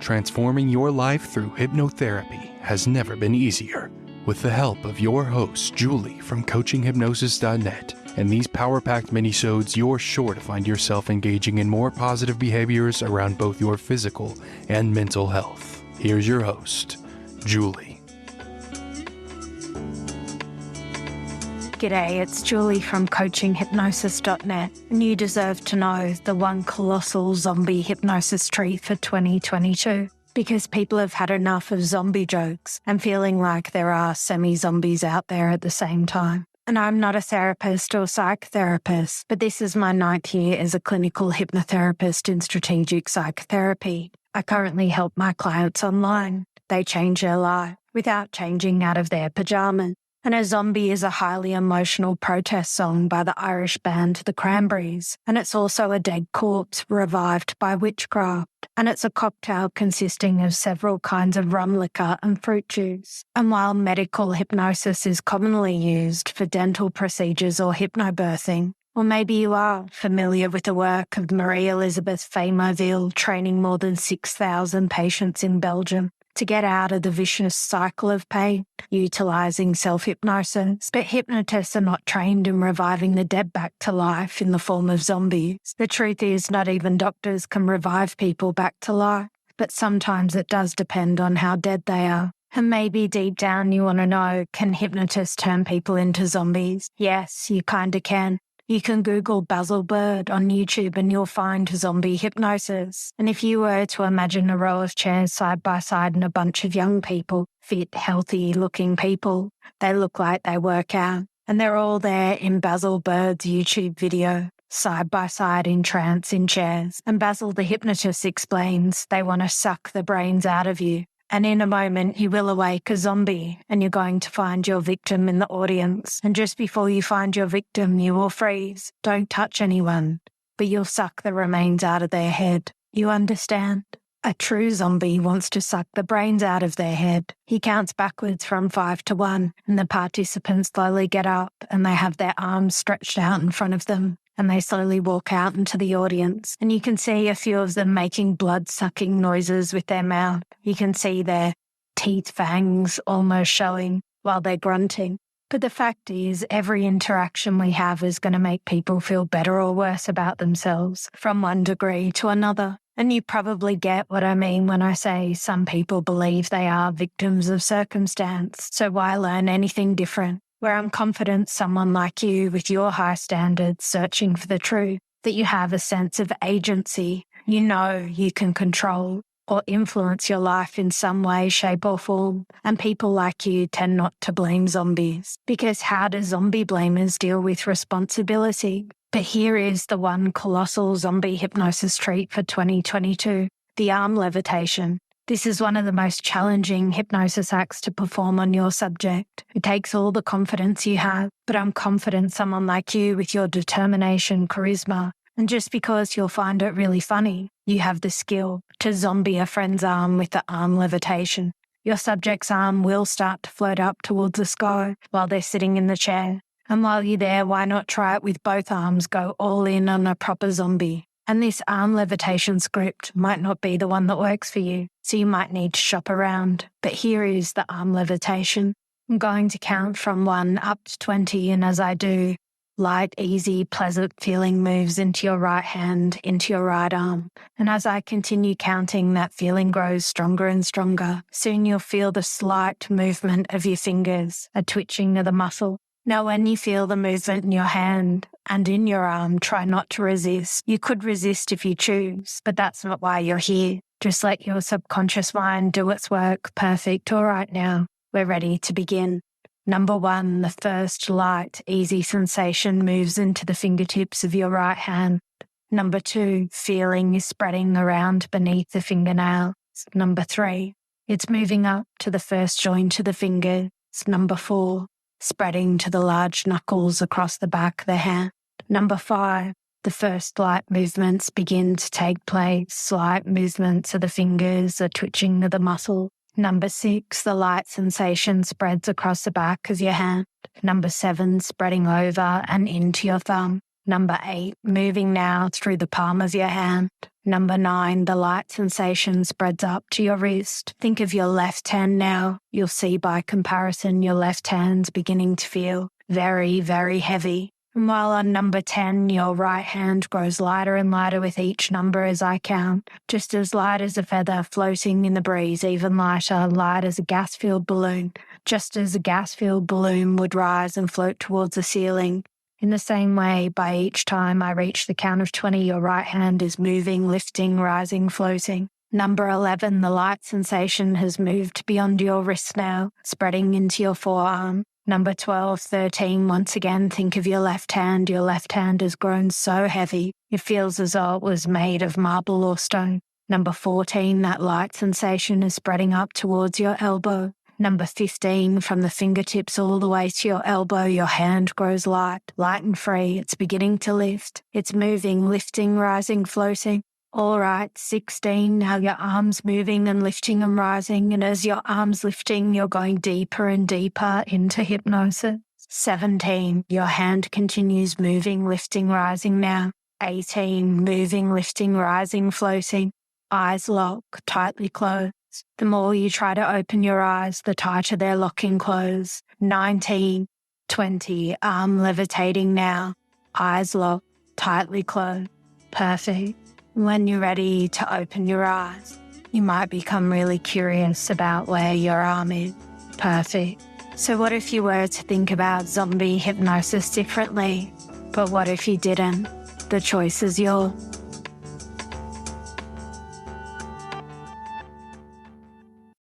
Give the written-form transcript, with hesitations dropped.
transforming your life through hypnotherapy has never been easier. With the help of your host, Julie from coachinghypnosis.net, and these power-packed minisodes, you're sure to find yourself engaging in more positive behaviors around both your physical and mental health. Here's your host, Julie. G'day, it's Julie from coachinghypnosis.net, and you deserve to know the one colossal zombie hypnosis treat for 2022. Because people have had enough of zombie jokes and feeling like there are semi-zombies out there at the same time. And I'm not a therapist or psychotherapist, but this is my 9th year as a clinical hypnotherapist in strategic psychotherapy. I currently help my clients online. They change their life without changing out of their pajamas. And A Zombie is a highly emotional protest song by the Irish band The Cranberries, and it's also a dead corpse revived by witchcraft. And it's a cocktail consisting of several kinds of rum liquor and fruit juice. And while medical hypnosis is commonly used for dental procedures or hypnobirthing, or maybe you are familiar with the work of Marie Elizabeth Fay-Marville training more than 6,000 patients in Belgium to get out of the vicious cycle of pain, utilising self-hypnosis. But hypnotists are not trained in reviving the dead back to life in the form of zombies. The truth is, not even doctors can revive people back to life, but sometimes it does depend on how dead they are. And maybe deep down you want to know, can hypnotists turn people into zombies? Yes, you kinda can. You can Google Basil Bird on YouTube and you'll find zombie hypnosis. And if you were to imagine a row of chairs side by side and a bunch of young people, fit, healthy-looking people, they look like they work out. And they're all there in Basil Bird's YouTube video, side by side in trance in chairs. And Basil the hypnotist explains they want to suck the brains out of you. And in a moment, you will awake a zombie and you're going to find your victim in the audience. And just before you find your victim, you will freeze. Don't touch anyone, but you'll suck the remains out of their head. You understand? A true zombie wants to suck the brains out of their head. He counts backwards from 5 to 1, and the participants slowly get up and they have their arms stretched out in front of them. And they slowly walk out into the audience. And you can see a few of them making blood-sucking noises with their mouth. You can see their teeth, fangs almost showing while they're grunting. But the fact is, every interaction we have is going to make people feel better or worse about themselves from one degree to another. And you probably get what I mean when I say some people believe they are victims of circumstance. So why learn anything different? Where I'm confident someone like you with your high standards searching for the truth, that you have a sense of agency, you know you can control or influence your life in some way, shape or form. And people like you tend not to blame zombies, because how do zombie blamers deal with responsibility? But here is the one colossal zombie hypnosis treat for 2022, the arm levitation. This is one of the most challenging hypnosis acts to perform on your subject. It takes all the confidence you have, but I'm confident someone like you with your determination, charisma, and just because you'll find it really funny, you have the skill to zombie a friend's arm with the arm levitation. Your subject's arm will start to float up towards the sky while they're sitting in the chair. And while you're there, why not try it with both arms, go all in on a proper zombie? And this arm levitation script might not be the one that works for you, so you might need to shop around. But here is the arm levitation. I'm going to count from 1 up to 20, and as I do, light, easy, pleasant feeling moves into your right hand, into your right arm. And as I continue counting, that feeling grows stronger and stronger. Soon you'll feel the slight movement of your fingers, a twitching of the muscle. Now, when you feel the movement in your hand and in your arm, try not to resist. You could resist if you choose, but that's not why you're here. Just let your subconscious mind do its work. Perfect. All right, now we're ready to begin. Number 1, the first light, easy sensation moves into the fingertips of your right hand. Number 2, feeling is spreading around beneath the fingernails. Number 3, it's moving up to the first joint of the fingers. Number 4, spreading to the large knuckles across the back of the hand. Number 5, the first light movements begin to take place. Slight movements of the fingers, a twitching of the muscle. Number 6, the light sensation spreads across the back of your hand. Number 7, spreading over and into your thumb. Number 8, moving now through the palm of your hand. Number 9, the light sensation spreads up to your wrist. Think of your left hand now. You'll see by comparison your left hand's beginning to feel very, very heavy. And while on number 10, your right hand grows lighter and lighter with each number as I count, just as light as a feather floating in the breeze, even lighter, light as a gas-filled balloon, just as a gas-filled balloon would rise and float towards the ceiling. In the same way, by each time I reach the count of 20, your right hand is moving, lifting, rising, floating. Number 11, the light sensation has moved beyond your wrist now, spreading into your forearm. Number 12, 13, once again, think of your left hand. Your left hand has grown so heavy, it feels as though it was made of marble or stone. Number 14, that light sensation is spreading up towards your elbow. Number 15, from the fingertips all the way to your elbow, your hand grows light and free. It's beginning to lift. It's moving, lifting, rising, floating. All right, 16, now your arms moving and lifting and rising. And as your arms lifting, you're going deeper and deeper into hypnosis. 17, your hand continues moving, lifting, rising now. 18, moving, lifting, rising, floating. Eyes lock, tightly closed. The more you try to open your eyes, the tighter they're locking close. 19, 20, arm levitating now. Eyes locked, tightly closed. Perfect. When you're ready to open your eyes, you might become really curious about where your arm is. Perfect. So what if you were to think about zombie hypnosis differently? But what if you didn't? The choice is yours.